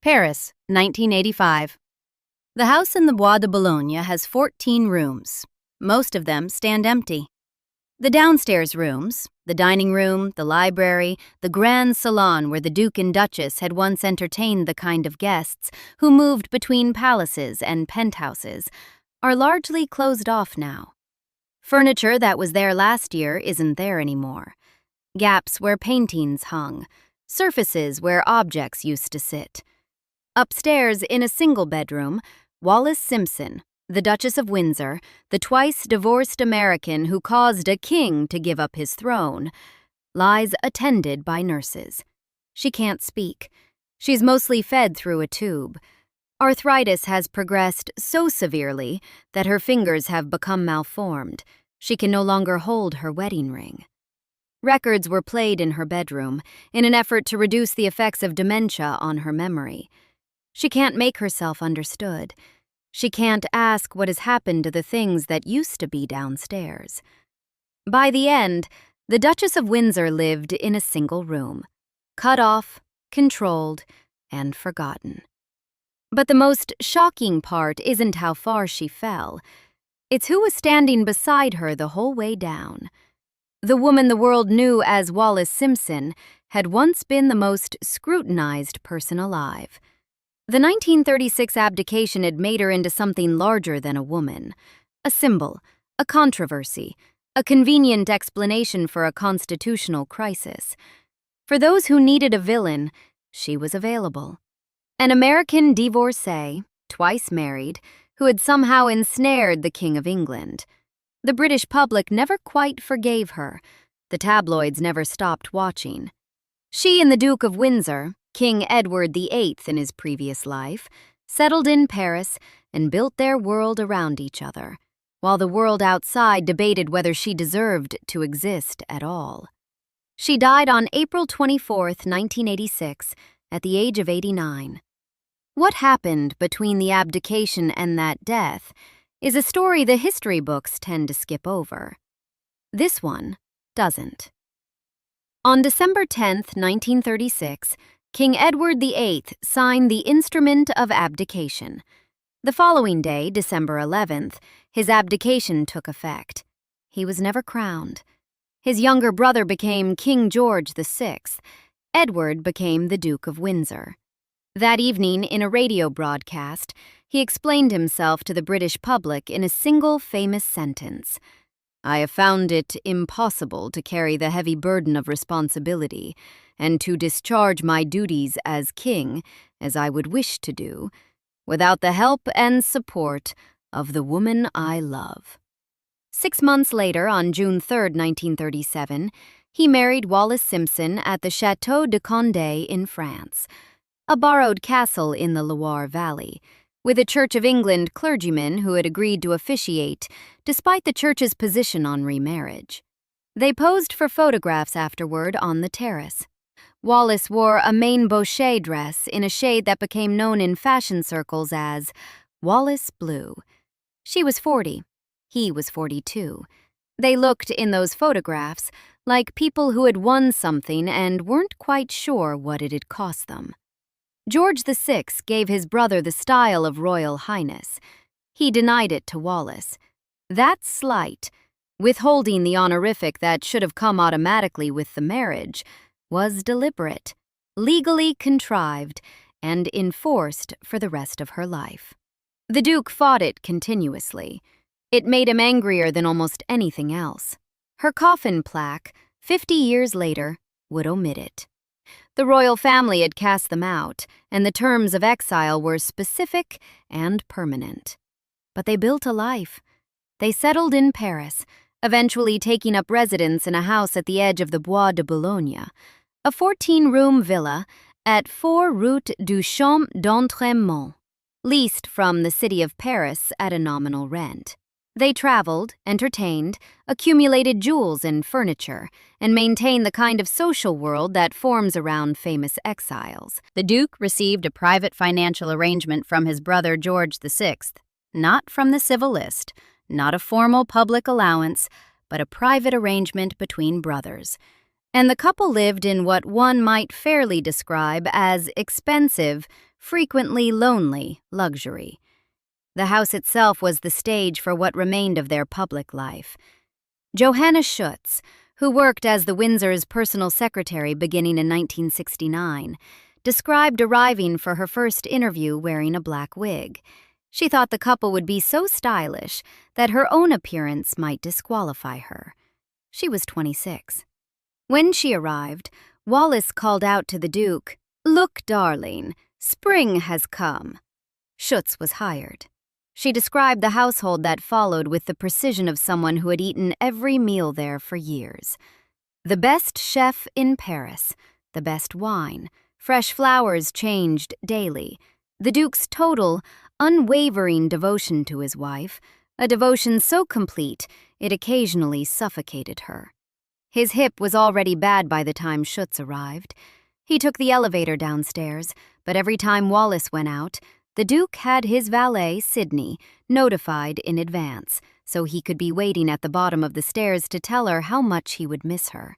Paris, 1985. The house in the Bois de Boulogne has 14 rooms. Most of them stand empty. The downstairs rooms, the dining room, the library, the grand salon where the Duke and Duchess had once entertained the kind of guests who moved between palaces and penthouses, are largely closed off now. Furniture that was there last year isn't there anymore. Gaps where paintings hung, surfaces where objects used to sit. Upstairs, in a single bedroom, Wallis Simpson, the Duchess of Windsor, the twice-divorced American who caused a king to give up his throne, lies attended by nurses. She can't speak. She's mostly fed through a tube. Arthritis has progressed so severely that her fingers have become malformed. She can no longer hold her wedding ring. Records were played in her bedroom in an effort to reduce the effects of dementia on her memory. She can't make herself understood. She can't ask what has happened to the things that used to be downstairs. By the end, the Duchess of Windsor lived in a single room, cut off, controlled, and forgotten. But the most shocking part isn't how far she fell. It's who was standing beside her the whole way down. The woman the world knew as Wallis Simpson had once been the most scrutinized person alive. The 1936 abdication had made her into something larger than a woman, a symbol, a controversy, a convenient explanation for a constitutional crisis. For those who needed a villain, she was available. An American divorcee, twice married, who had somehow ensnared the King of England. The British public never quite forgave her. The tabloids never stopped watching. She and the Duke of Windsor, King Edward VIII in his previous life, settled in Paris and built their world around each other, while the world outside debated whether she deserved to exist at all. She died on April 24, 1986, at the age of 89. What happened between the abdication and that death is a story the history books tend to skip over. This one doesn't. On December 10, 1936, King Edward VIII signed the Instrument of Abdication. The following day, December 11th, his abdication took effect. He was never crowned. His younger brother became King George VI. Edward became the Duke of Windsor. That evening, in a radio broadcast, he explained himself to the British public in a single famous sentence. "I have found it impossible to carry the heavy burden of responsibility and to discharge my duties as king, as I would wish to do, without the help and support of the woman I love." 6 months later, on June 3, 1937, he married Wallis Simpson at the Château de Condé in France, a borrowed castle in the Loire Valley, with a Church of England clergyman who had agreed to officiate despite the church's position on remarriage. They posed for photographs afterward on the terrace. Wallis wore a main bochet dress in a shade that became known in fashion circles as Wallis Blue. She was 40. He was 42. They looked, in those photographs, like people who had won something and weren't quite sure what it had cost them. George VI gave his brother the style of Royal Highness. He denied it to Wallis. That slight, withholding the honorific that should have come automatically with the marriage, was deliberate, legally contrived, and enforced for the rest of her life. The Duke fought it continuously. It made him angrier than almost anything else. Her coffin plaque, 50 years later, would omit it. The royal family had cast them out, and the terms of exile were specific and permanent. But they built a life. They settled in Paris, eventually taking up residence in a house at the edge of the Bois de Boulogne, a 14-room villa at 4 Route du Champ d'Entraînement, leased from the city of Paris at a nominal rent. They traveled, entertained, accumulated jewels and furniture, and maintained the kind of social world that forms around famous exiles. The Duke received a private financial arrangement from his brother George VI, not from the civil list, not a formal public allowance, but a private arrangement between brothers. And the couple lived in what one might fairly describe as expensive, frequently lonely luxury. The house itself was the stage for what remained of their public life. Johanna Schutz, who worked as the Windsor's personal secretary beginning in 1969, described arriving for her first interview wearing a black wig. She thought the couple would be so stylish that her own appearance might disqualify her. She was 26. When she arrived, Wallis called out to the Duke, "Look, darling, spring has come." Schutz was hired. She described the household that followed with the precision of someone who had eaten every meal there for years. The best chef in Paris, the best wine, fresh flowers changed daily, the Duke's total, unwavering devotion to his wife, a devotion so complete it occasionally suffocated her. His hip was already bad by the time Schutz arrived. He took the elevator downstairs, but every time Wallis went out, the Duke had his valet, Sidney, notified in advance, so he could be waiting at the bottom of the stairs to tell her how much he would miss her.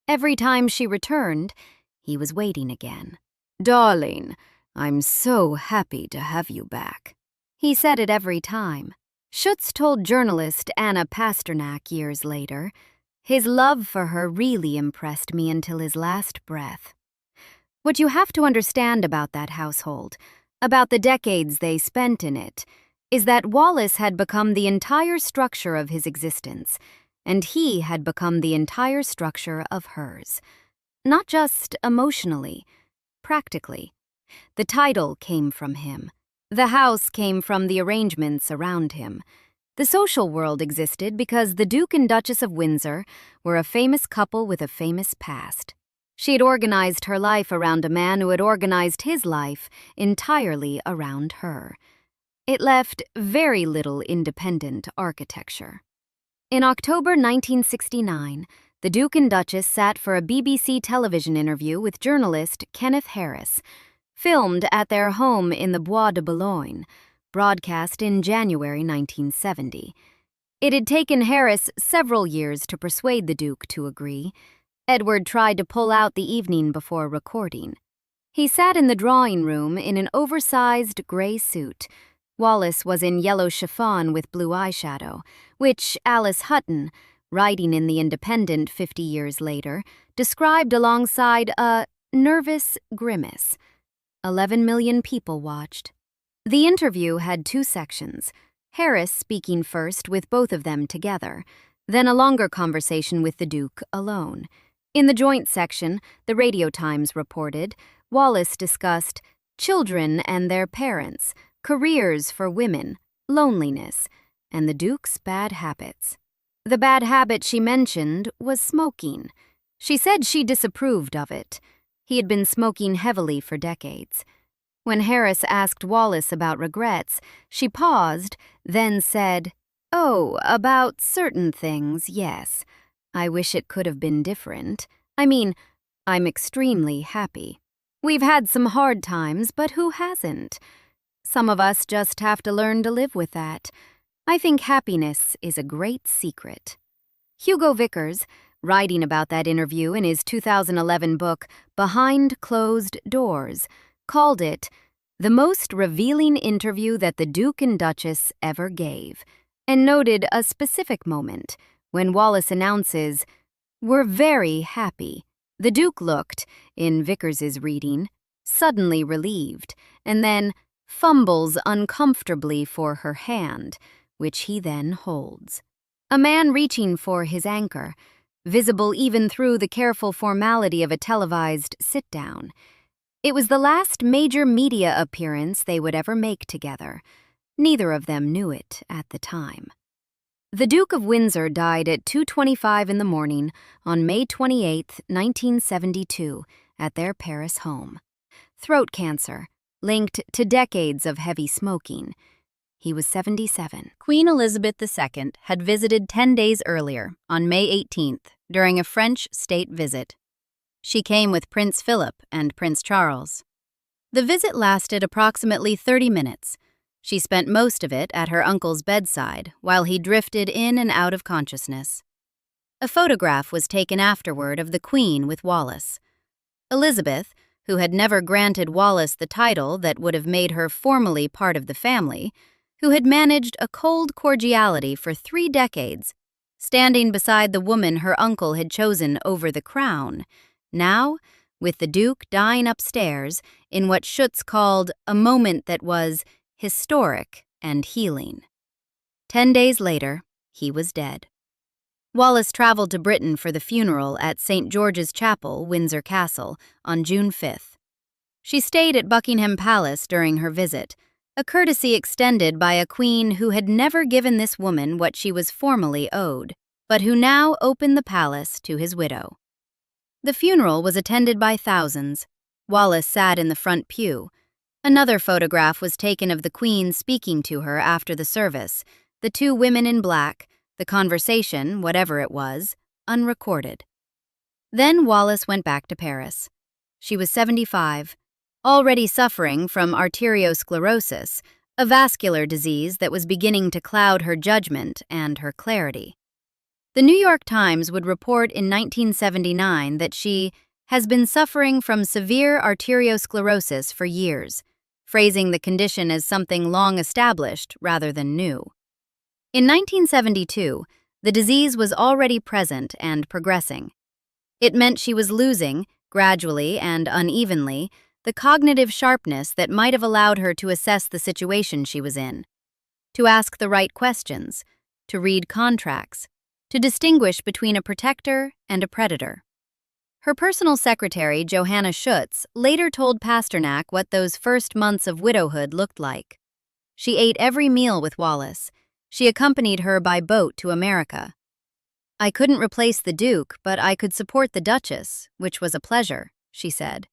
Every time she returned, he was waiting again. "Darling, I'm so happy to have you back." He said it every time. Schutz told journalist Anna Pasternak years later, "His love for her really impressed me until his last breath." What you have to understand about that household, about the decades they spent in it, is that Wallis had become the entire structure of his existence, and he had become the entire structure of hers. Not just emotionally, practically. The title came from him. The house came from the arrangements around him. The social world existed because the Duke and Duchess of Windsor were a famous couple with a famous past. She had organized her life around a man who had organized his life entirely around her. It left very little independent architecture. In October 1969, the Duke and Duchess sat for a BBC television interview with journalist Kenneth Harris, filmed at their home in the Bois de Boulogne, broadcast in January 1970. It had taken Harris several years to persuade the Duke to agree. Edward tried to pull out the evening before recording. He sat in the drawing room in an oversized gray suit. Wallis was in yellow chiffon with blue eyeshadow, which Alice Hutton, writing in The Independent 50 years later, described alongside a nervous grimace. 11 million people watched. The interview had two sections, Harris speaking first with both of them together, then a longer conversation with the Duke alone. In the joint section, the Radio Times reported, Wallis discussed children and their parents, careers for women, loneliness, and the Duke's bad habits. The bad habit she mentioned was smoking. She said she disapproved of it. He had been smoking heavily for decades. When Harris asked Wallis about regrets, she paused, then said, "Oh, about certain things, yes. I wish it could have been different. I mean, I'm extremely happy. We've had some hard times, but who hasn't? Some of us just have to learn to live with that. I think happiness is a great secret." Hugo Vickers, writing about that interview in his 2011 book, Behind Closed Doors, called it the most revealing interview that the Duke and Duchess ever gave, and noted a specific moment when Wallis announces, "We're very happy." The Duke looked, in Vickers's reading, suddenly relieved, and then fumbles uncomfortably for her hand, which he then holds. A man reaching for his anchor, visible even through the careful formality of a televised sit-down. It was the last major media appearance they would ever make together. Neither of them knew it at the time. The Duke of Windsor died at 2:25 in the morning on May 28, 1972, at their Paris home. Throat cancer, linked to decades of heavy smoking. He was 77. Queen Elizabeth II had visited 10 days earlier, on May 18th, during a French state visit. She came with Prince Philip and Prince Charles. The visit lasted approximately 30 minutes. She spent most of it at her uncle's bedside while he drifted in and out of consciousness. A photograph was taken afterward of the Queen with Wallis. Elizabeth, who had never granted Wallis the title that would have made her formally part of the family, who had managed a cold cordiality for 3 decades, standing beside the woman her uncle had chosen over the crown, now, with the Duke dying upstairs in what Schutz called a moment that was historic and healing. 10 days later, he was dead. Wallis traveled to Britain for the funeral at St. George's Chapel, Windsor Castle, on June 5th. She stayed at Buckingham Palace during her visit, a courtesy extended by a queen who had never given this woman what she was formally owed, but who now opened the palace to his widow. The funeral was attended by thousands. Wallis sat in the front pew. Another photograph was taken of the queen speaking to her after the service, the 2 women in black, the conversation, whatever it was, unrecorded. Then Wallis went back to Paris. She was 75, already suffering from arteriosclerosis, a vascular disease that was beginning to cloud her judgment and her clarity. The New York Times would report in 1979 that she has been suffering from severe arteriosclerosis for years, phrasing the condition as something long established rather than new. In 1972, the disease was already present and progressing. It meant she was losing, gradually and unevenly, the cognitive sharpness that might have allowed her to assess the situation she was in, to ask the right questions, to read contracts, to distinguish between a protector and a predator. Her personal secretary, Johanna Schutz, later told Pasternak what those first months of widowhood looked like. She ate every meal with Wallis. She accompanied her by boat to America. "I couldn't replace the Duke, but I could support the Duchess, which was a pleasure," she said.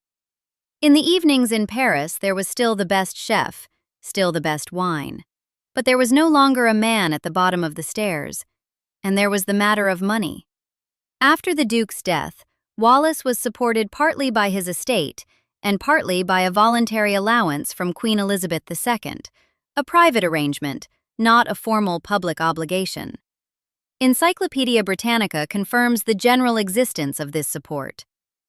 In the evenings in Paris, there was still the best chef, still the best wine. But there was no longer a man at the bottom of the stairs, and there was the matter of money. After the Duke's death, Wallis was supported partly by his estate and partly by a voluntary allowance from Queen Elizabeth II, a private arrangement, not a formal public obligation. Encyclopedia Britannica confirms the general existence of this support.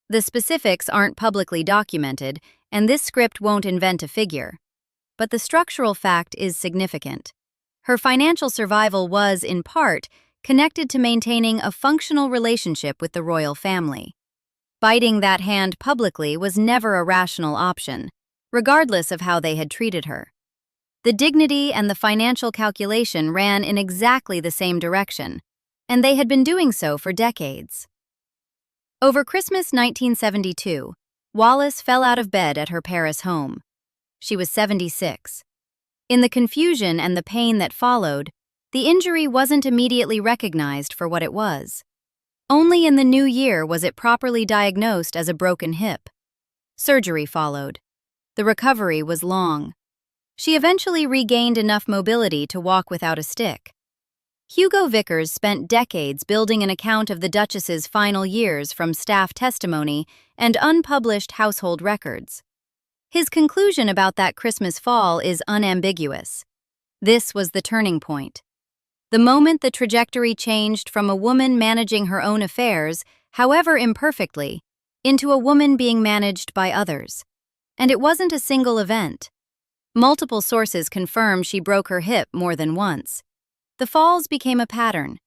The specifics aren't publicly documented, and this script won't invent a figure. But the structural fact is significant. Her financial survival was, in part, connected to maintaining a functional relationship with the royal family. Biting that hand publicly was never a rational option, regardless of how they had treated her. The dignity and the financial calculation ran in exactly the same direction, and they had been doing so for decades. Over Christmas 1972, Wallis fell out of bed at her Paris home. She was 76. In the confusion and the pain that followed, the injury wasn't immediately recognized for what it was. Only in the new year was it properly diagnosed as a broken hip. Surgery followed. The recovery was long. She eventually regained enough mobility to walk without a stick. Hugo Vickers spent decades building an account of the Duchess's final years from staff testimony and unpublished household records. His conclusion about that Christmas fall is unambiguous. This was the turning point. The moment the trajectory changed from a woman managing her own affairs, however imperfectly, into a woman being managed by others. And it wasn't a single event. Multiple sources confirm she broke her hip more than once. The falls became a pattern,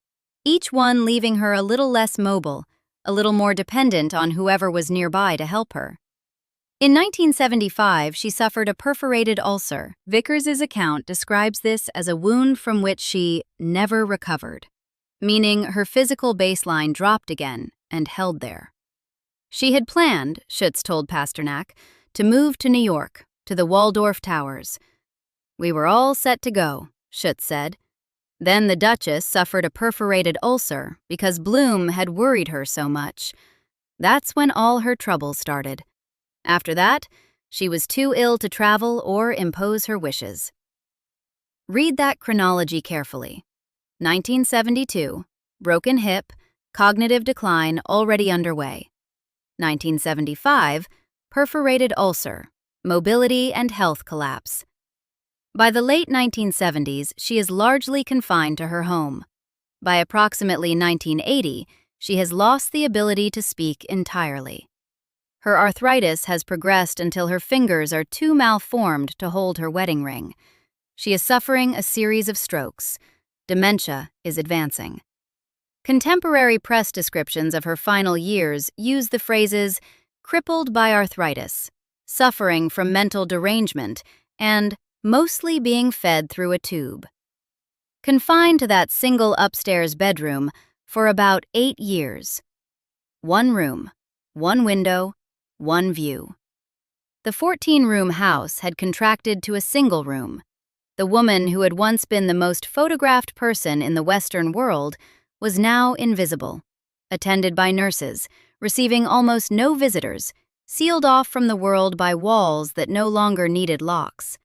each one leaving her a little less mobile, a little more dependent on whoever was nearby to help her. In 1975, she suffered a perforated ulcer. Vickers's account describes this as a wound from which she never recovered, meaning her physical baseline dropped again and held there. She had planned, Schutz told Pasternak, to move to New York, to the Waldorf Towers. "We were all set to go," Schutz said. Then the Duchess suffered a perforated ulcer because Bloom had worried her so much. That's when all her troubles started. After that, she was too ill to travel or impose her wishes. Read that chronology carefully. 1972, broken hip, cognitive decline already underway. 1975, perforated ulcer, mobility and health collapse. By the late 1970s, she is largely confined to her home. By approximately 1980, she has lost the ability to speak entirely. Her arthritis has progressed until her fingers are too malformed to hold her wedding ring. She is suffering a series of strokes. Dementia is advancing. Contemporary press descriptions of her final years use the phrases crippled by arthritis, suffering from mental derangement, and mostly being fed through a tube. Confined to that single upstairs bedroom for about 8 years. One room, one window, one view. The 14-room house had contracted to a single room. The woman who had once been the most photographed person in the Western world was now invisible, attended by nurses, receiving almost no visitors, sealed off from the world by walls that no longer needed locks.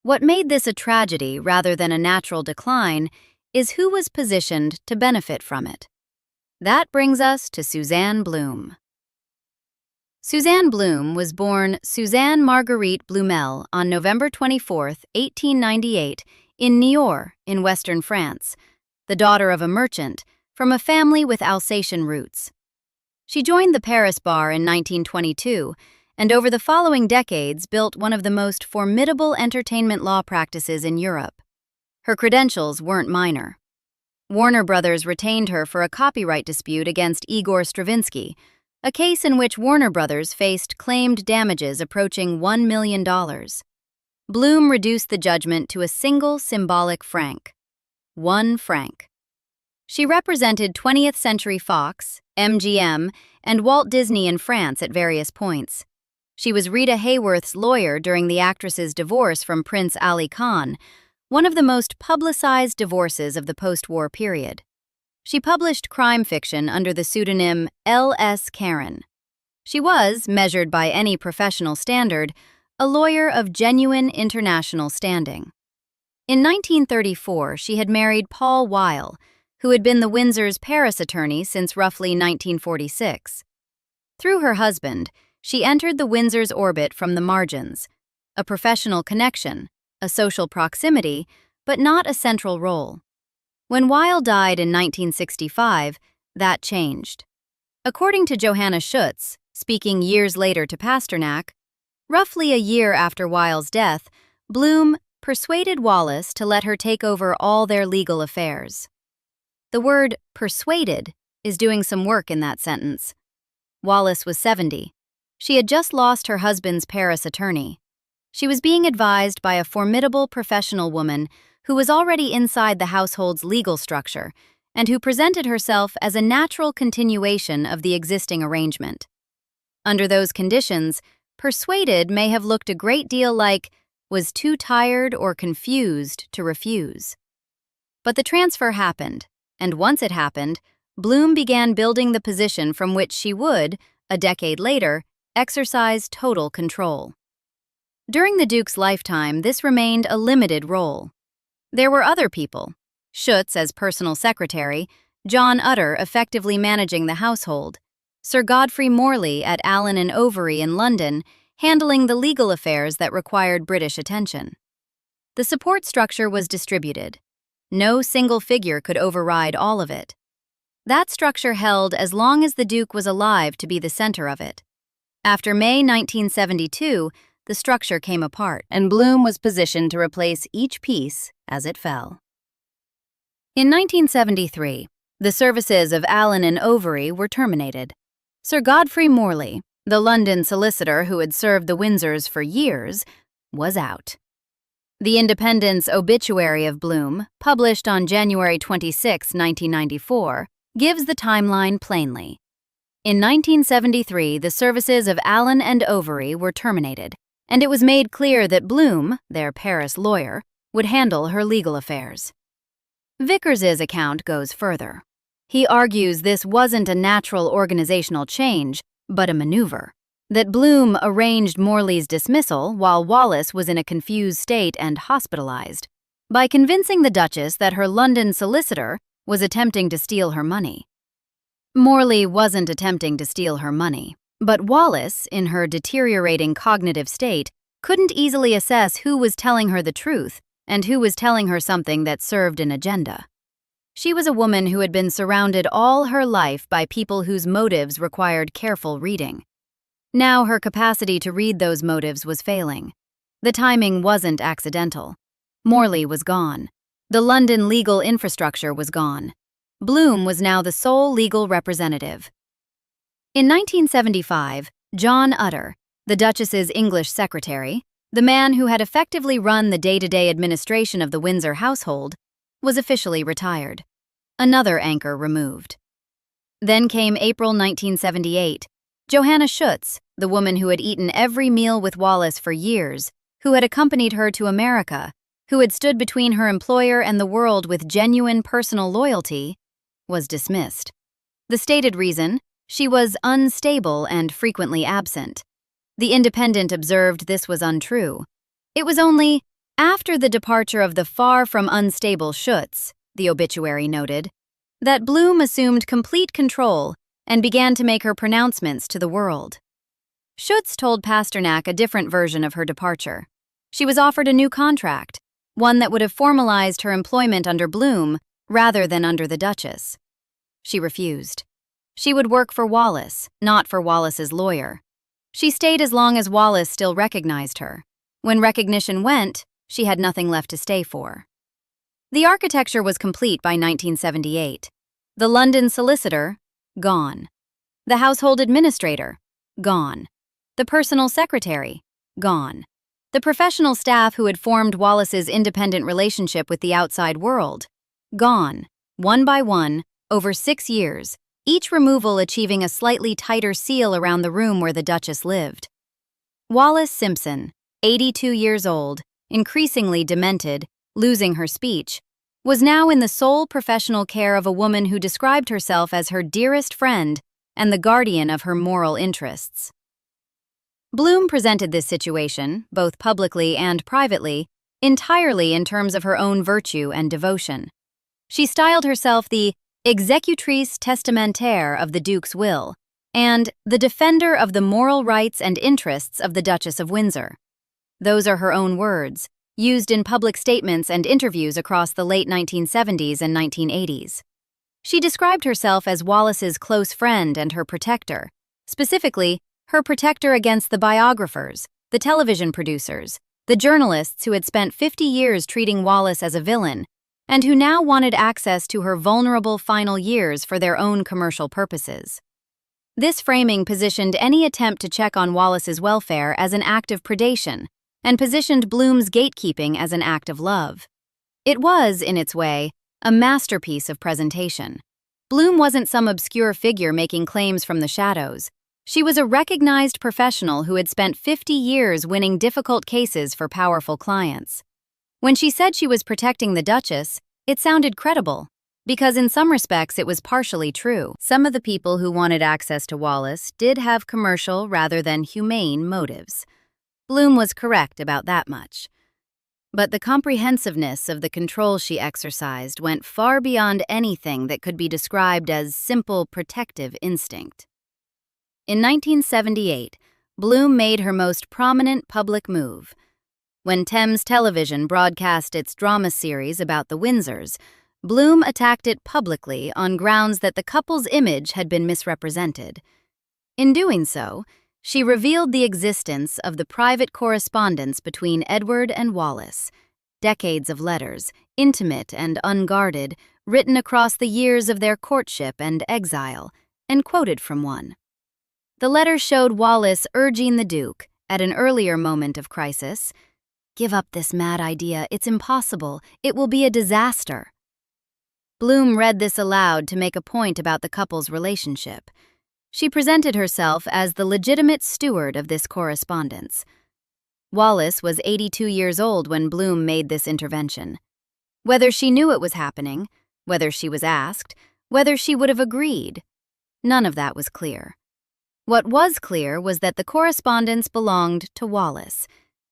What made this a tragedy rather than a natural decline is who was positioned to benefit from it. That brings us to Suzanne Bloom. Suzanne Bloom was born Suzanne Marguerite Blumel on November 24, 1898, in Niort, in western France, the daughter of a merchant from a family with Alsatian roots. She joined the Paris Bar in 1922, and over the following decades built one of the most formidable entertainment law practices in Europe. Her credentials weren't minor. Warner Brothers retained her for a copyright dispute against Igor Stravinsky, a case in which Warner Brothers faced claimed damages approaching $1 million. Bloom reduced the judgment to a single symbolic franc. 1 franc. She represented 20th Century Fox, MGM, and Walt Disney in France at various points. She was Rita Hayworth's lawyer during the actress's divorce from Prince Ali Khan, one of the most publicized divorces of the post-war period. She published crime fiction under the pseudonym L.S. Karen. She was, measured by any professional standard, a lawyer of genuine international standing. In 1934, she had married Paul Weil, who had been the Windsor's Paris attorney since roughly 1946. Through her husband, she entered the Windsor's orbit from the margins, a professional connection, a social proximity, but not a central role. When Weil died in 1965, that changed. According to Johanna Schutz, speaking years later to Pasternak, roughly a year after Weil's death, Bloom persuaded Wallis to let her take over all their legal affairs. The word persuaded is doing some work in that sentence. Wallis was 70. She had just lost her husband's Paris attorney. She was being advised by a formidable professional woman who was already inside the household's legal structure and who presented herself as a natural continuation of the existing arrangement. Under those conditions, persuaded may have looked a great deal like was too tired or confused to refuse. But the transfer happened, and once it happened, Bloom began building the position from which she would, a decade later, exercise total control. During the Duke's lifetime, this remained a limited role. There were other people, Schutz as personal secretary, John Utter effectively managing the household, Sir Godfrey Morley at Allen and Overy in London handling the legal affairs that required British attention. The support structure was distributed. No single figure could override all of it. That structure held as long as the Duke was alive to be the center of it. After May 1972, the structure came apart, and Bloom was positioned to replace each piece as it fell. In 1973, the services of Allen and Overy were terminated. Sir Godfrey Morley, the London solicitor who had served the Windsors for years, was out. The Independent's obituary of Bloom, published on January 26, 1994, gives the timeline plainly. In 1973, the services of Allen and Overy were terminated, and it was made clear that Bloom, their Paris lawyer, would handle her legal affairs. Vickers's account goes further. He argues this wasn't a natural organizational change, but a maneuver. That Bloom arranged Morley's dismissal while Wallis was in a confused state and hospitalized, by convincing the Duchess that her London solicitor was attempting to steal her money. Morley wasn't attempting to steal her money, but Wallis, in her deteriorating cognitive state, couldn't easily assess who was telling her the truth and who was telling her something that served an agenda. She was a woman who had been surrounded all her life by people whose motives required careful reading. Now her capacity to read those motives was failing. The timing wasn't accidental. Morley was gone. The London legal infrastructure was gone. Bloom was now the sole legal representative. In 1975, John Utter, the Duchess's English secretary, the man who had effectively run the day-to-day administration of the Windsor household, was officially retired. Another anchor removed. Then came April 1978. Johanna Schutz, the woman who had eaten every meal with Wallis for years, who had accompanied her to America, who had stood between her employer and the world with genuine personal loyalty, was dismissed. The stated reason: she was unstable and frequently absent. The Independent observed this was untrue. It was only after the departure of the far from unstable Schutz, the obituary noted, that Bloom assumed complete control and began to make her pronouncements to the world. Schutz told Pasternak a different version of her departure. She was offered a new contract, one that would have formalized her employment under Bloom rather than under the Duchess. She refused. She would work for Wallis, not for Wallis's lawyer. She stayed as long as Wallis still recognized her. When recognition went, she had nothing left to stay for. The architecture was complete by 1978. The London solicitor, gone. The household administrator, gone. The personal secretary, gone. The professional staff who had formed Wallis's independent relationship with the outside world, gone, one by one, over 6 years, each removal achieving a slightly tighter seal around the room where the Duchess lived. Wallis Simpson, 82 years old, increasingly demented, losing her speech, was now in the sole professional care of a woman who described herself as her dearest friend and the guardian of her moral interests. Bloom presented this situation, both publicly and privately, entirely in terms of her own virtue and devotion. She styled herself the executrice testamentaire of the Duke's will and the defender of the moral rights and interests of the Duchess of Windsor. Those are her own words, used in public statements and interviews across the late 1970s and 1980s. She described herself as Wallis's close friend and her protector, specifically, her protector against the biographers, the television producers, the journalists who had spent 50 years treating Wallis as a villain, and who now wanted access to her vulnerable final years for their own commercial purposes. This framing positioned any attempt to check on Wallis's welfare as an act of predation, and positioned Bloom's gatekeeping as an act of love. It was, in its way, a masterpiece of presentation. Bloom wasn't some obscure figure making claims from the shadows. She was a recognized professional who had spent 50 years winning difficult cases for powerful clients. When she said she was protecting the Duchess, it sounded credible, because in some respects it was partially true. Some of the people who wanted access to Wallis did have commercial rather than humane motives. Bloom was correct about that much. But the comprehensiveness of the control she exercised went far beyond anything that could be described as simple protective instinct. In 1978, Bloom made her most prominent public move. When Thames Television broadcast its drama series about the Windsors, Bloom attacked it publicly on grounds that the couple's image had been misrepresented. In doing so, she revealed the existence of the private correspondence between Edward and Wallis, decades of letters, intimate and unguarded, written across the years of their courtship and exile, and quoted from one. The letter showed Wallis urging the Duke, at an earlier moment of crisis, "Give up this mad idea, it's impossible, it will be a disaster." Bloom read this aloud to make a point about the couple's relationship. She presented herself as the legitimate steward of this correspondence. Wallis was 82 years old when Bloom made this intervention. Whether she knew it was happening, whether she was asked, whether she would have agreed, none of that was clear. What was clear was that the correspondence belonged to Wallis,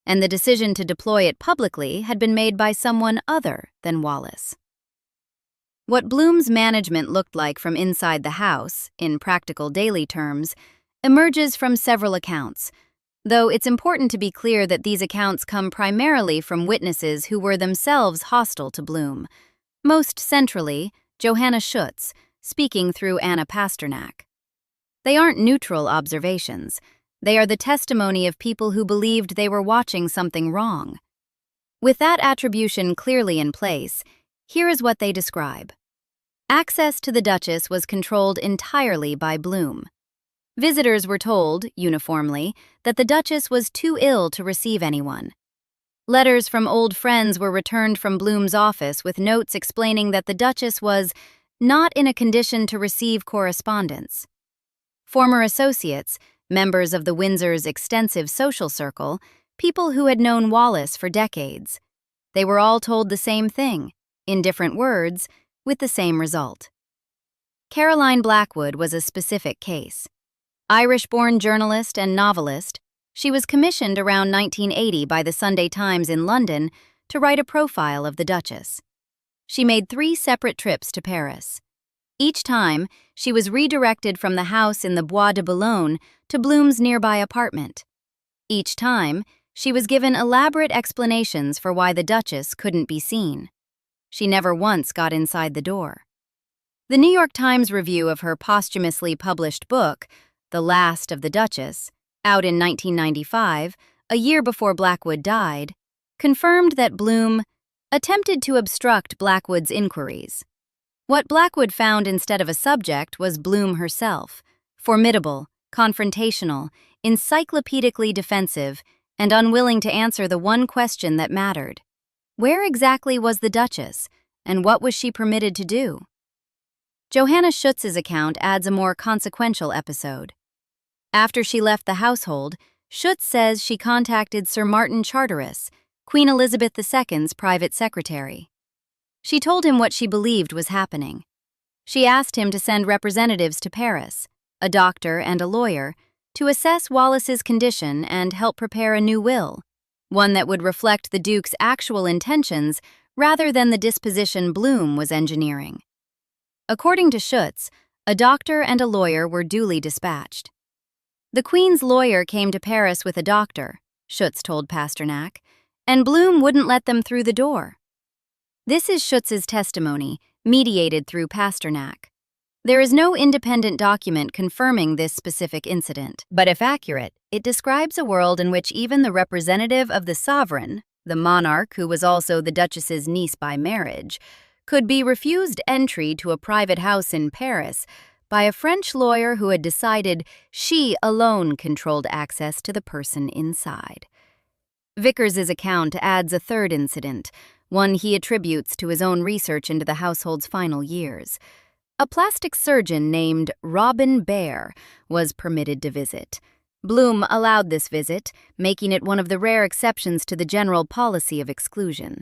and the decision to deploy it publicly had been made by someone other than Wallis. What Bloom's management looked like from inside the house, in practical daily terms, emerges from several accounts, though it's important to be clear that these accounts come primarily from witnesses who were themselves hostile to Bloom. Most centrally, Johanna Schutz, speaking through Anna Pasternak. They aren't neutral observations. They are the testimony of people who believed they were watching something wrong. With that attribution clearly in place, here is what they describe. Access to the Duchess was controlled entirely by Bloom. Visitors were told, uniformly, that the Duchess was too ill to receive anyone. Letters from old friends were returned from Bloom's office with notes explaining that the Duchess was not in a condition to receive correspondence. Former associates, members of the Windsor's extensive social circle, people who had known Wallis for decades, they were all told the same thing, in different words, with the same result. Caroline Blackwood was a specific case. Irish-born journalist and novelist, she was commissioned around 1980 by the Sunday Times in London to write a profile of the Duchess. She made 3 separate trips to Paris. Each time, she was redirected from the house in the Bois de Boulogne to Bloom's nearby apartment. Each time, she was given elaborate explanations for why the Duchess couldn't be seen. She never once got inside the door. The New York Times review of her posthumously published book, The Last of the Duchess, out in 1995, a year before Blackwood died, confirmed that Bloom attempted to obstruct Blackwood's inquiries. What Blackwood found instead of a subject was Bloom herself, formidable, confrontational, encyclopedically defensive, and unwilling to answer the one question that mattered. Where exactly was the Duchess, and what was she permitted to do? Johanna Schutz's account adds a more consequential episode. After she left the household, Schutz says she contacted Sir Martin Charteris, Queen Elizabeth II's private secretary. She told him what she believed was happening. She asked him to send representatives to Paris, a doctor and a lawyer, to assess Wallis's condition and help prepare a new will, one that would reflect the Duke's actual intentions rather than the disposition Bloom was engineering. According to Schutz, a doctor and a lawyer were duly dispatched. The Queen's lawyer came to Paris with a doctor, Schutz told Pasternak, and Bloom wouldn't let them through the door. This is Schutz's testimony, mediated through Pasternak. There is no independent document confirming this specific incident, but if accurate, it describes a world in which even the representative of the sovereign, the monarch who was also the Duchess's niece by marriage, could be refused entry to a private house in Paris by a French lawyer who had decided she alone controlled access to the person inside. Vickers's account adds a third incident, one he attributes to his own research into the household's final years. A plastic surgeon named Robin Baer was permitted to visit. Bloom allowed this visit, making it one of the rare exceptions to the general policy of exclusion.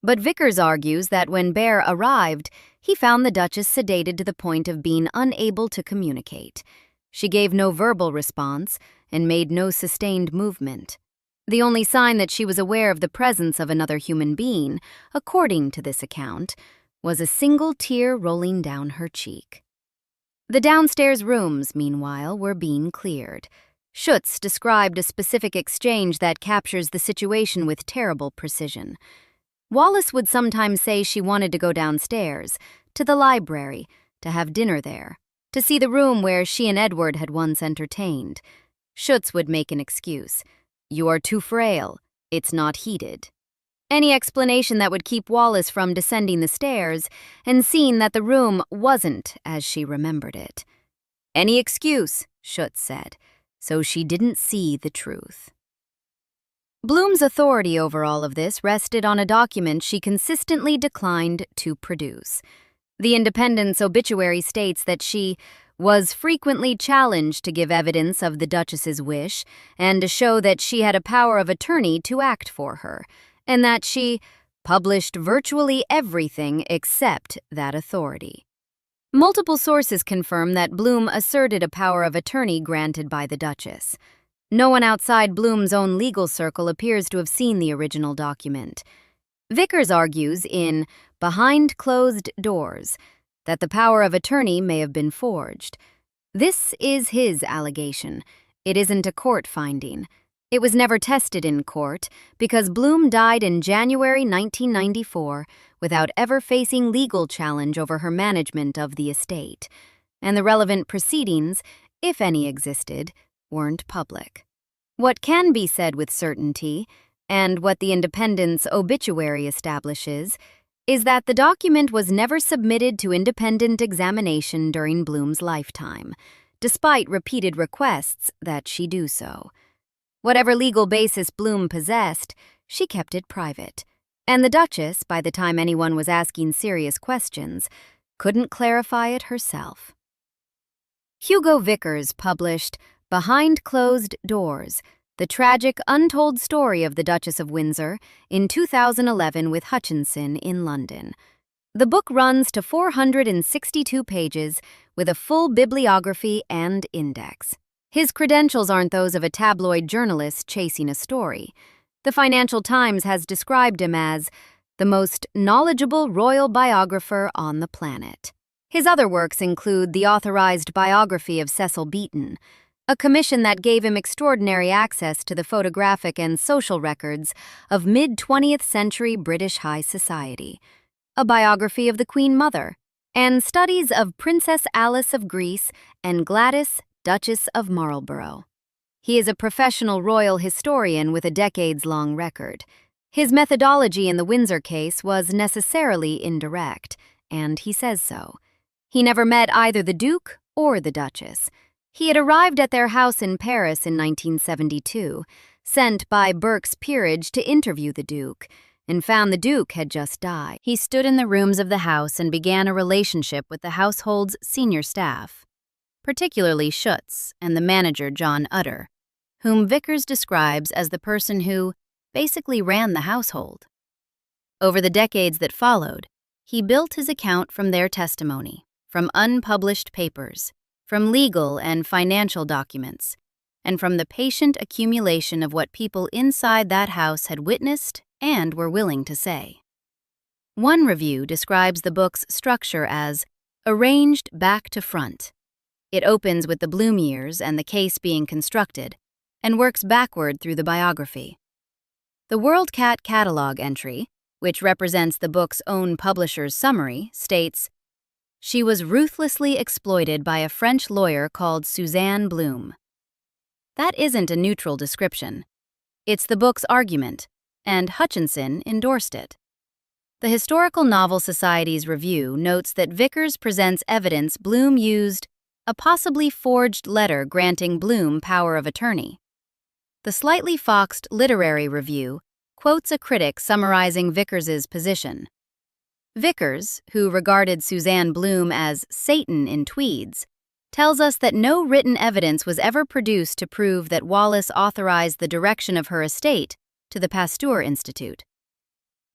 But Vickers argues that when Baer arrived, he found the Duchess sedated to the point of being unable to communicate. She gave no verbal response and made no sustained movement. The only sign that she was aware of the presence of another human being, according to this account, was a single tear rolling down her cheek. The downstairs rooms, meanwhile, were being cleared. Schutz described a specific exchange that captures the situation with terrible precision. Wallis would sometimes say she wanted to go downstairs, to the library, to have dinner there, to see the room where she and Edward had once entertained. Schutz would make an excuse. "You are too frail. It's not heated." Any explanation that would keep Wallis from descending the stairs and seeing that the room wasn't as she remembered it. Any excuse, Schutz said, so she didn't see the truth. Bloom's authority over all of this rested on a document she consistently declined to produce. The Independent's obituary states that she was frequently challenged to give evidence of the Duchess's wish and to show that she had a power of attorney to act for her, and that she published virtually everything except that authority. Multiple sources confirm that Bloom asserted a power of attorney granted by the Duchess. No one outside Bloom's own legal circle appears to have seen the original document. Vickers argues in Behind Closed Doors that the power of attorney may have been forged. This is his allegation. It isn't a court finding. It was never tested in court because Bloom died in January 1994 without ever facing legal challenge over her management of the estate, and the relevant proceedings, if any existed, weren't public. What can be said with certainty, and what the Independent's obituary establishes, is that the document was never submitted to independent examination during Bloom's lifetime, despite repeated requests that she do so. Whatever legal basis Bloom possessed, she kept it private, and the Duchess, by the time anyone was asking serious questions, couldn't clarify it herself. Hugo Vickers published Behind Closed Doors, the tragic untold story of the Duchess of Windsor, in 2011 with Hutchinson in London. The book runs to 462 pages with a full bibliography and index. His credentials aren't those of a tabloid journalist chasing a story. The Financial Times has described him as the most knowledgeable royal biographer on the planet. His other works include the authorized biography of Cecil Beaton, a commission that gave him extraordinary access to the photographic and social records of mid-20th century British high society, a biography of the Queen Mother, and studies of Princess Alice of Greece and Gladys, Duchess of Marlborough. He is a professional royal historian with a decades-long record. His methodology in the Windsor case was necessarily indirect, and he says so. He never met either the Duke or the Duchess. He had arrived at their house in Paris in 1972, sent by Burke's peerage to interview the Duke, and found the Duke had just died. He stood in the rooms of the house and began a relationship with the household's senior staff, particularly Schutz and the manager John Utter, whom Vickers describes as the person who basically ran the household. Over the decades that followed, he built his account from their testimony, from unpublished papers, from legal and financial documents, and from the patient accumulation of what people inside that house had witnessed and were willing to say. One review describes the book's structure as arranged back to front. It opens with the Bloom years and the case being constructed, and works backward through the biography. The WorldCat catalog entry, which represents the book's own publisher's summary, states, "She was ruthlessly exploited by a French lawyer called Suzanne Bloom." That isn't a neutral description. It's the book's argument, and Hutchinson endorsed it. The Historical Novel Society's review notes that Vickers presents evidence Bloom used a possibly forged letter granting Bloom power of attorney. The slightly foxed literary review quotes a critic summarizing Vickers's position. Vickers, who regarded Suzanne Bloom as Satan in tweeds, tells us that no written evidence was ever produced to prove that Wallis authorized the direction of her estate to the Pasteur Institute.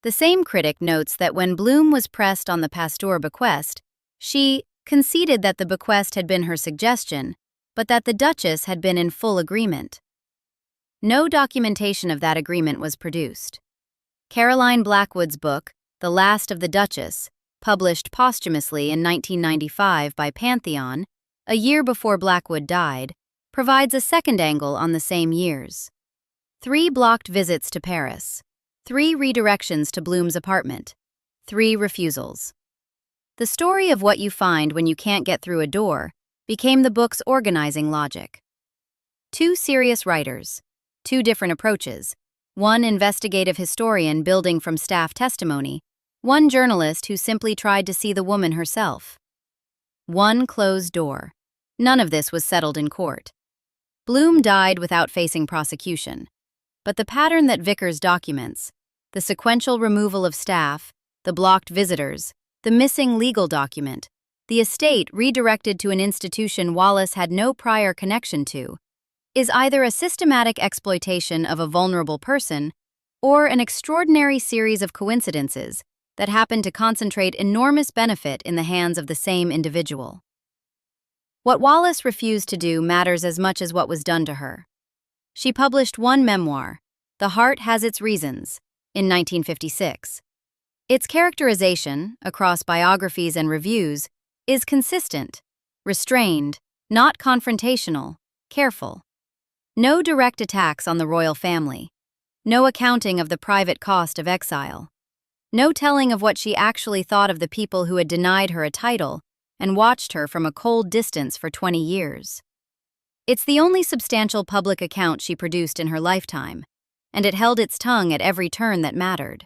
The same critic notes that when Bloom was pressed on the Pasteur bequest, she conceded that the bequest had been her suggestion, but that the Duchess had been in full agreement. No documentation of that agreement was produced. Caroline Blackwood's book, The Last of the Duchess, published posthumously in 1995 by Pantheon, a year before Blackwood died, provides a second angle on the same years. 3 blocked visits to Paris, 3 redirections to Bloom's apartment, 3 refusals. The story of what you find when you can't get through a door became the book's organizing logic. 2 serious writers, 2 different approaches, one investigative historian building from staff testimony, one journalist who simply tried to see the woman herself. One closed door. None of this was settled in court. Bloom died without facing prosecution. But the pattern that Vickers documents, the sequential removal of staff, the blocked visitors, the missing legal document, the estate redirected to an institution Wallis had no prior connection to, is either a systematic exploitation of a vulnerable person or an extraordinary series of coincidences that happen to concentrate enormous benefit in the hands of the same individual. What Wallis refused to do matters as much as what was done to her. She published one memoir, The Heart Has Its Reasons, in 1956. Its characterization, across biographies and reviews, is consistent, restrained, not confrontational, careful. No direct attacks on the royal family. No accounting of the private cost of exile. No telling of what she actually thought of the people who had denied her a title and watched her from a cold distance for 20 years. It's the only substantial public account she produced in her lifetime, and it held its tongue at every turn that mattered.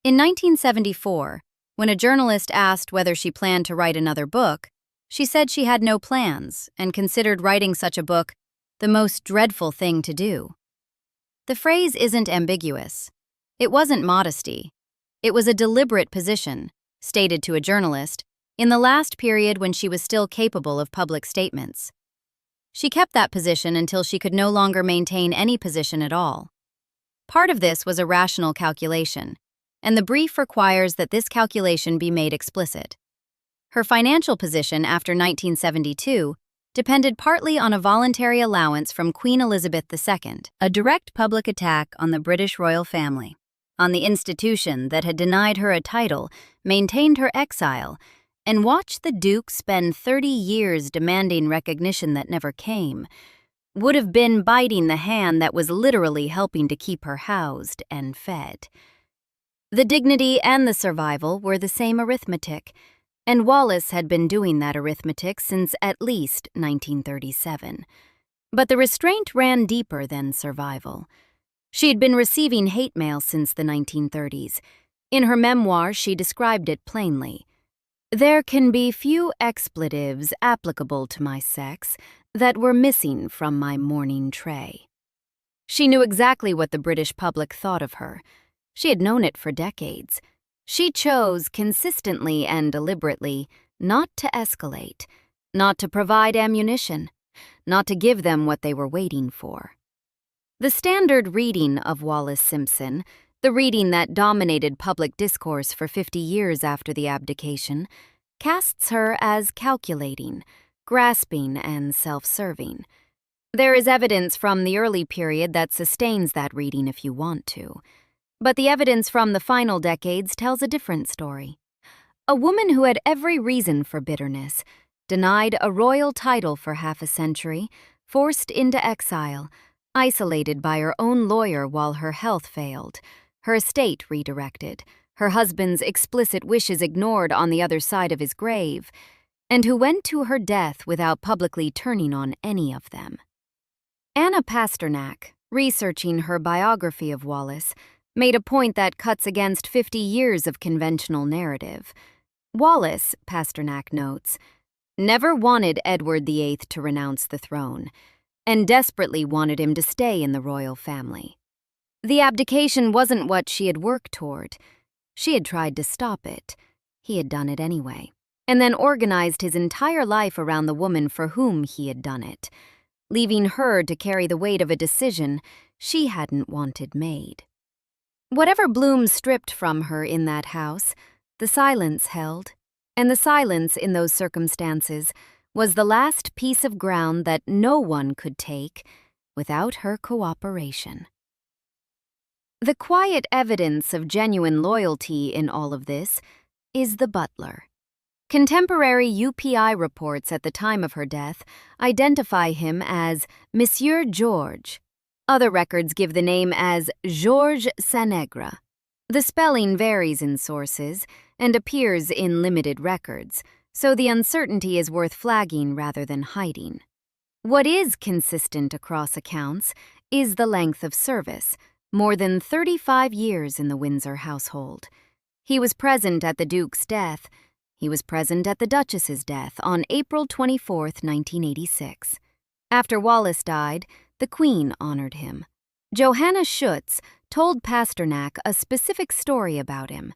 In 1974, when a journalist asked whether she planned to write another book, she said she had no plans and considered writing such a book the most dreadful thing to do. The phrase isn't ambiguous. It wasn't modesty. It was a deliberate position, stated to a journalist, in the last period when she was still capable of public statements. She kept that position until she could no longer maintain any position at all. Part of this was a rational calculation, and the brief requires that this calculation be made explicit. Her financial position after 1972 depended partly on a voluntary allowance from Queen Elizabeth II, a direct public attack on the British royal family, on the institution that had denied her a title, maintained her exile, and watched the Duke spend 30 years demanding recognition that never came, would have been biting the hand that was literally helping to keep her housed and fed. The dignity and the survival were the same arithmetic, and Wallis had been doing that arithmetic since at least 1937. But the restraint ran deeper than survival. She had been receiving hate mail since the 1930s. In her memoir, she described it plainly. There can be few expletives applicable to my sex that were missing from my morning tray. She knew exactly what the British public thought of her. She had known it for decades. She chose consistently and deliberately not to escalate, not to provide ammunition, not to give them what they were waiting for. The standard reading of Wallis Simpson, the reading that dominated public discourse for 50 years after the abdication, casts her as calculating, grasping, and self-serving. There is evidence from the early period that sustains that reading if you want to. But the evidence from the final decades tells a different story. A woman who had every reason for bitterness, denied a royal title for half a century, forced into exile, isolated by her own lawyer while her health failed, her estate redirected, her husband's explicit wishes ignored on the other side of his grave, and who went to her death without publicly turning on any of them. Anna Pasternak, researching her biography of Wallis, made a point that cuts against 50 years of conventional narrative. Wallis, Pasternak notes, never wanted Edward VIII to renounce the throne, and desperately wanted him to stay in the royal family. The abdication wasn't what she had worked toward. She had tried to stop it. He had done it anyway, and then organized his entire life around the woman for whom he had done it, leaving her to carry the weight of a decision she hadn't wanted made. Whatever Bloom stripped from her in that house, the silence held, and the silence in those circumstances was the last piece of ground that no one could take without her cooperation. The quiet evidence of genuine loyalty in all of this is the butler. Contemporary UPI reports at the time of her death identify him as Monsieur George. Other records give the name as Georges Sanegre. The spelling varies in sources and appears in limited records, so the uncertainty is worth flagging rather than hiding. What is consistent across accounts is the length of service, more than 35 years in the Windsor household. He was present at the Duke's death. He was present at the Duchess's death on April 24, 1986. After Wallis died, the Queen honored him. Johanna Schutz told Pasternak a specific story about him.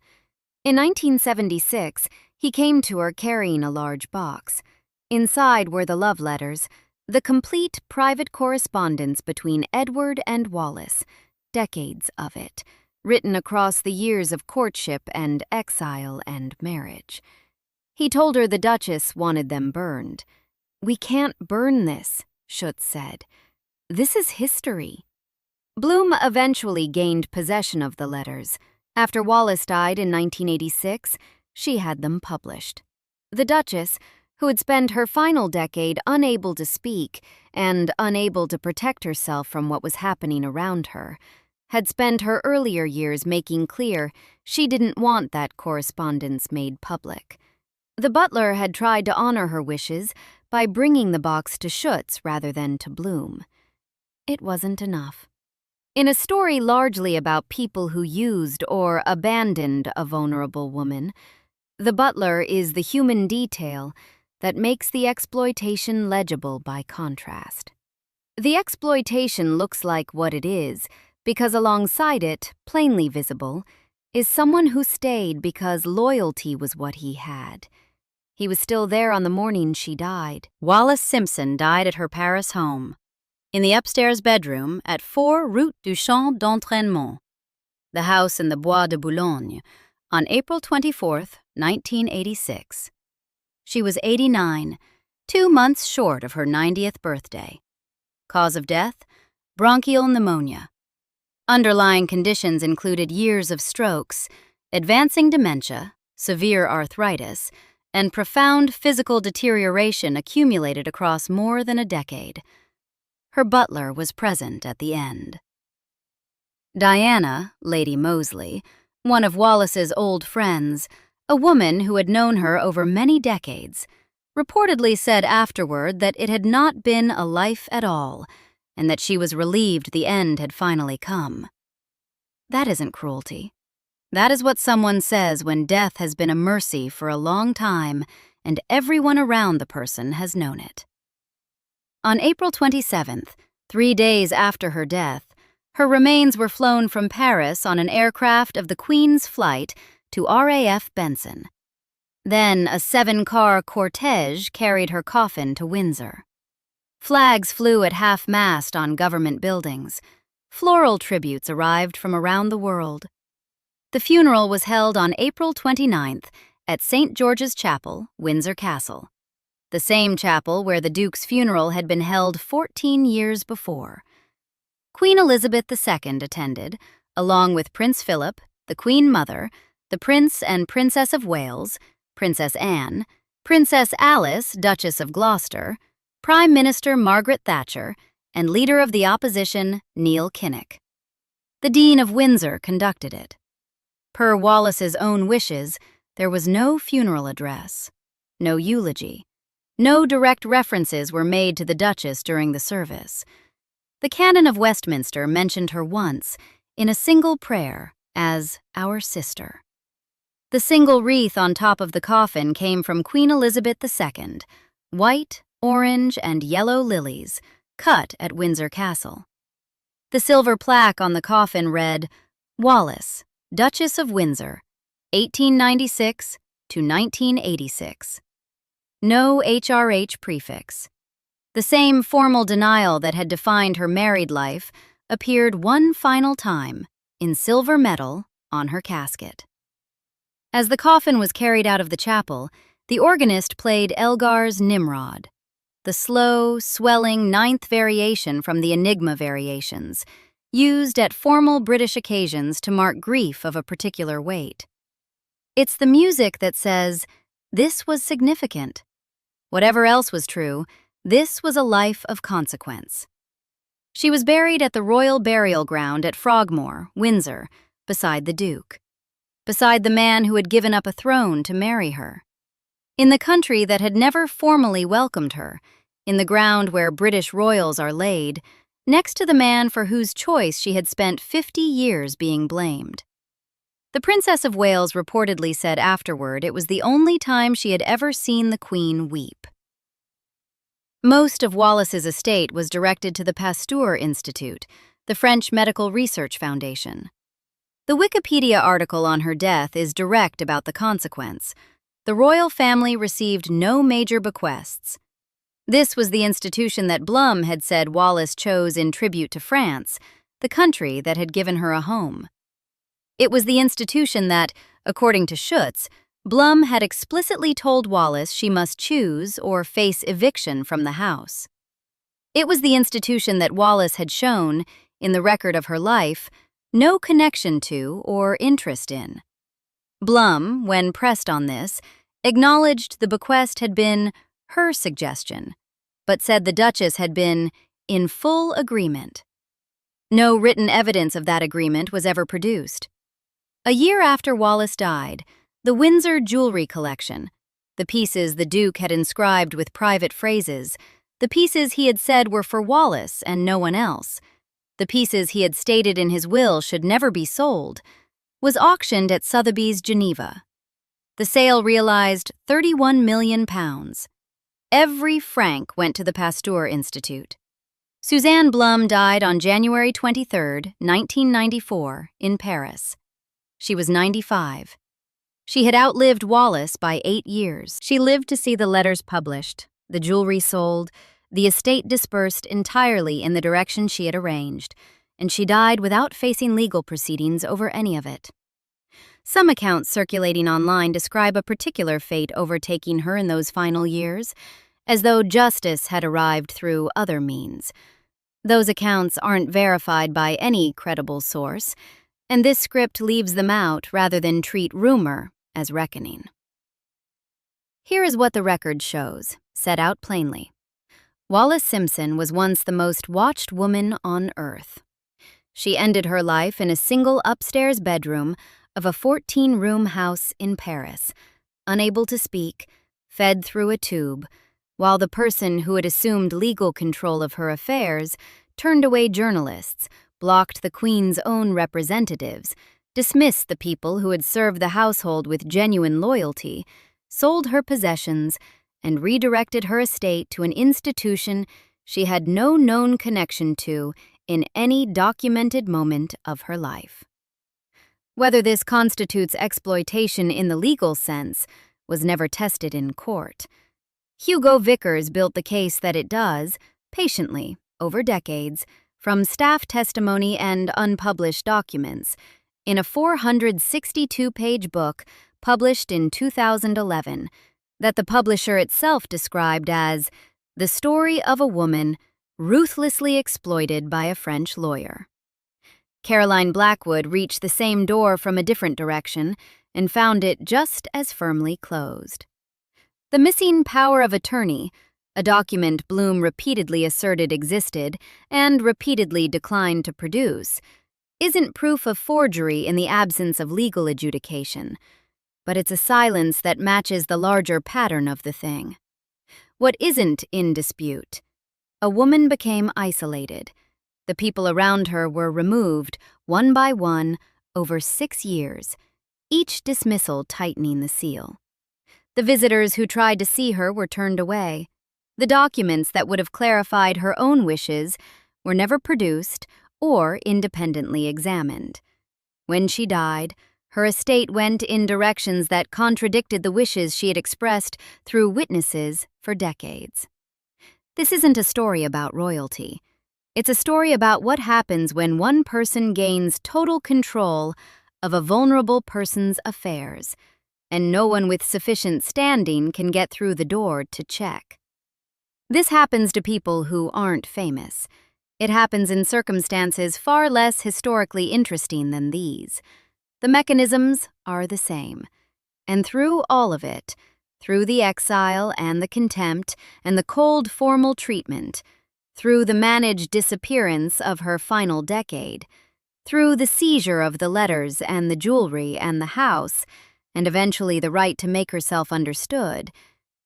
In 1976, he came to her carrying a large box. Inside were the love letters, the complete private correspondence between Edward and Wallis, decades of it, written across the years of courtship and exile and marriage. He told her the Duchess wanted them burned. "We can't burn this," Schutz said. "This is history." Bloom eventually gained possession of the letters. After Wallis died in 1986, she had them published. The Duchess, who had spent her final decade unable to speak and unable to protect herself from what was happening around her, had spent her earlier years making clear she didn't want that correspondence made public. The butler had tried to honor her wishes by bringing the box to Schutz rather than to Bloom. It wasn't enough. In a story largely about people who used or abandoned a vulnerable woman, the butler is the human detail that makes the exploitation legible by contrast. The exploitation looks like what it is because alongside it, plainly visible, is someone who stayed because loyalty was what he had. He was still there on the morning she died. Wallis Simpson died at her Paris home, in the upstairs bedroom at 4 Route du Champ d'Entraînement, the house in the Bois de Boulogne, on April 24, 1986. She was 89, 2 months short of her 90th birthday. Cause of death? Bronchial pneumonia. Underlying conditions included years of strokes, advancing dementia, severe arthritis, and profound physical deterioration accumulated across more than a decade. Her butler was present at the end. Diana, Lady Moseley, one of Wallis's old friends, a woman who had known her over many decades, reportedly said afterward that it had not been a life at all, and that she was relieved the end had finally come. That isn't cruelty. That is what someone says when death has been a mercy for a long time and everyone around the person has known it. On April 27th, 3 days after her death, her remains were flown from Paris on an aircraft of the Queen's flight to RAF Benson. Then a 7-car cortege carried her coffin to Windsor. Flags flew at half-mast on government buildings. Floral tributes arrived from around the world. The funeral was held on April 29th at St. George's Chapel, Windsor Castle, the same chapel where the Duke's funeral had been held 14 years before. Queen Elizabeth II attended, along with Prince Philip, the Queen Mother, the Prince and Princess of Wales, Princess Anne, Princess Alice, Duchess of Gloucester, Prime Minister Margaret Thatcher, and Leader of the Opposition, Neil Kinnock. The Dean of Windsor conducted it. Per Wallis's own wishes, there was no funeral address, no eulogy. No direct references were made to the Duchess during the service. The Canon of Westminster mentioned her once, in a single prayer, as our sister. The single wreath on top of the coffin came from Queen Elizabeth II, white, orange, and yellow lilies, cut at Windsor Castle. The silver plaque on the coffin read, Wallis, Duchess of Windsor, 1896 to 1986. No HRH prefix. The same formal denial that had defined her married life appeared one final time, in silver metal, on her casket. As the coffin was carried out of the chapel, the organist played Elgar's Nimrod, the slow, swelling 9th variation from the Enigma variations, used at formal British occasions to mark grief of a particular weight. It's the music that says, this was significant. Whatever else was true, this was a life of consequence. She was buried at the Royal Burial Ground at Frogmore, Windsor, beside the Duke, beside the man who had given up a throne to marry her. In the country that had never formally welcomed her, in the ground where British royals are laid, next to the man for whose choice she had spent 50 years being blamed. The Princess of Wales reportedly said afterward it was the only time she had ever seen the Queen weep. Most of Wallis's estate was directed to the Pasteur Institute, the French Medical Research Foundation. The Wikipedia article on her death is direct about the consequence. The royal family received no major bequests. This was the institution that Blum had said Wallis chose in tribute to France, the country that had given her a home. It was the institution that, according to Schutz, Blum had explicitly told Wallis she must choose or face eviction from the house. It was the institution that Wallis had shown, in the record of her life, no connection to or interest in. Blum, when pressed on this, acknowledged the bequest had been her suggestion, but said the Duchess had been in full agreement. No written evidence of that agreement was ever produced. A year after Wallis died, the Windsor jewelry collection, The pieces the Duke had inscribed with private phrases, the pieces he had said were for Wallis and no one else, the pieces he had stated in his will should never be sold, was auctioned at Sotheby's, Geneva. The sale realized £31 million. Every franc went to the Pasteur Institute. Suzanne Blum died on January 23, 1994, in Paris. She was 95. She had outlived Wallis by 8 years. She lived to see the letters published, the jewelry sold, the estate dispersed entirely in the direction she had arranged, and she died without facing legal proceedings over any of it. Some accounts circulating online describe a particular fate overtaking her in those final years, as though justice had arrived through other means. Those accounts aren't verified by any credible source, and this script leaves them out rather than treat rumor as reckoning. Here is what the record shows, set out plainly. Wallis Simpson was once the most watched woman on earth. She ended her life in a single upstairs bedroom of a 14-room house in Paris, unable to speak, fed through a tube, while the person who had assumed legal control of her affairs turned away journalists, blocked the Queen's own representatives, dismissed the people who had served the household with genuine loyalty, sold her possessions, and redirected her estate to an institution she had no known connection to in any documented moment of her life. Whether this constitutes exploitation in the legal sense was never tested in court. Hugo Vickers built the case that it does, patiently, over decades, from staff testimony and unpublished documents, in a 462-page book published in 2011 that the publisher itself described as the story of a woman ruthlessly exploited by a French lawyer. Caroline Blackwood reached the same door from a different direction and found it just as firmly closed. The missing power of attorney, a document Bloom repeatedly asserted existed and repeatedly declined to produce, isn't proof of forgery in the absence of legal adjudication, but it's a silence that matches the larger pattern of the thing. What isn't in dispute? A woman became isolated. The people around her were removed, one by one, over 6 years, each dismissal tightening the seal. The visitors who tried to see her were turned away. The documents that would have clarified her own wishes were never produced or independently examined. When she died, her estate went in directions that contradicted the wishes she had expressed through witnesses for decades. This isn't a story about royalty. It's a story about what happens when one person gains total control of a vulnerable person's affairs, and no one with sufficient standing can get through the door to check. This happens to people who aren't famous. It happens in circumstances far less historically interesting than these. The mechanisms are the same. And through all of it, through the exile and the contempt and the cold formal treatment, through the managed disappearance of her final decade, through the seizure of the letters and the jewelry and the house, and eventually the right to make herself understood,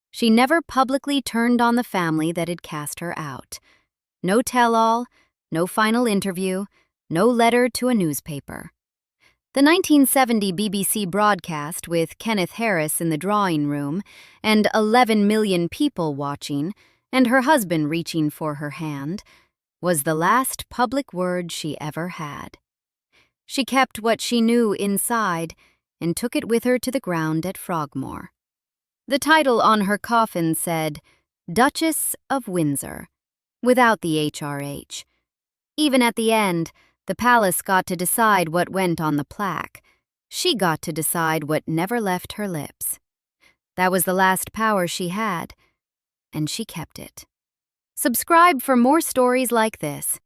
she never publicly turned on the family that had cast her out. No tell-all, no final interview, no letter to a newspaper. The 1970 BBC broadcast with Kenneth Harris in the drawing room and 11 million people watching and her husband reaching for her hand was the last public word she ever had. She kept what she knew inside and took it with her to the ground at Frogmore. The title on her coffin said, Duchess of Windsor, without the HRH. Even at the end, the palace got to decide what went on the plaque. She got to decide what never left her lips. That was the last power she had, and she kept it. Subscribe for more stories like this.